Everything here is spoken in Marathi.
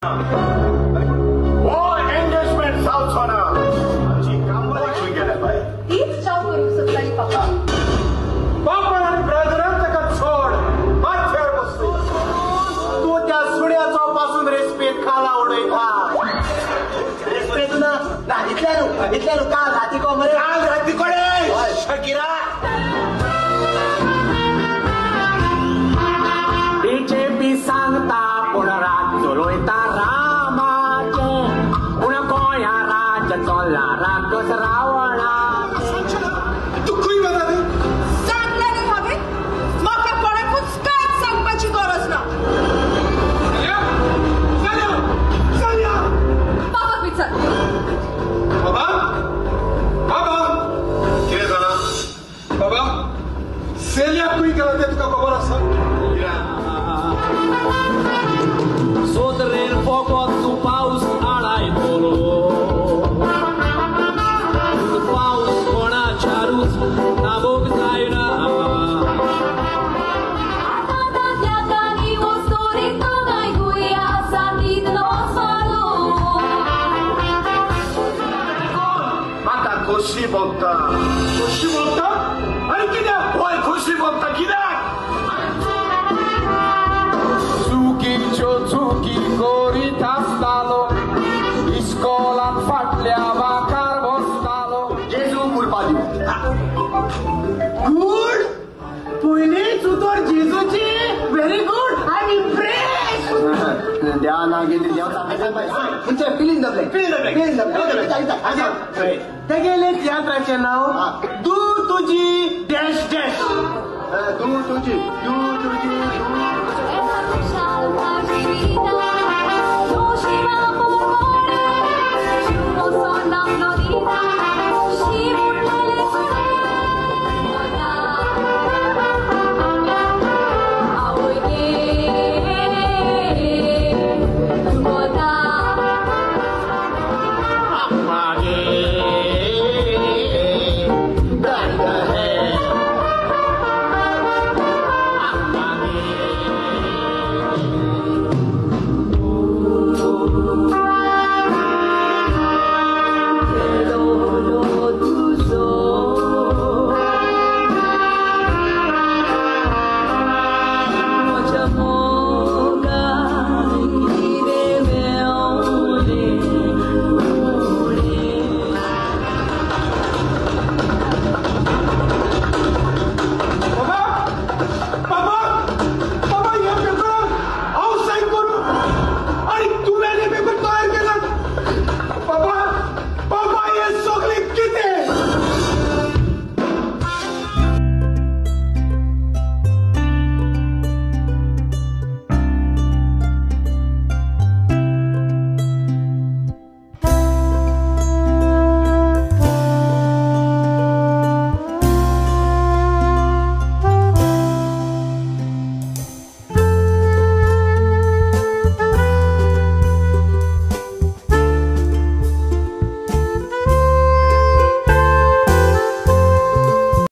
वो एंगेजमेंट साउथ होना जी कामवाली घेऊन गेला बाई तीच चाव करू शकताली पप्पा बापा आणि ब्रदरांत का सोड माथ्यावर बसतो तू त्या सुड्याचा पासून रेस्पेत खाला उडयता रेस्पेत ना इथल्या काल राती को मरे काल राती कोडे शकीरा बीजेपी सांगता पुनरात चलोयता रामाचे पुन कोया राज चोला राक्षस रावणा दुःखी बघा चांगल्याने हवे म्हाका कोणाकूच कांयच सांगपाची गरज ना बाबा विचार बाबा बाबा कितें जालां बाबा सेलिया कुई केला ते तुका खबर आसा Sodren fokot tu paus alai dolo Tu paus kona charus nabog zaina म्हाका खोशी भोगता आनी कित्याक होय खोशी भोगता कित्याक चुकीच्यो चुकी करीत आसतालो इस्कोलान फाटल्या वाकार बसतालो जेजू कुरपा गुड पयलीच उतर जेजूची very good I am impressed द्या ना गेली देवता फिलिंग ते गेले तियात्राचे नाव तू तुझी डॅश डॅश तू तुझी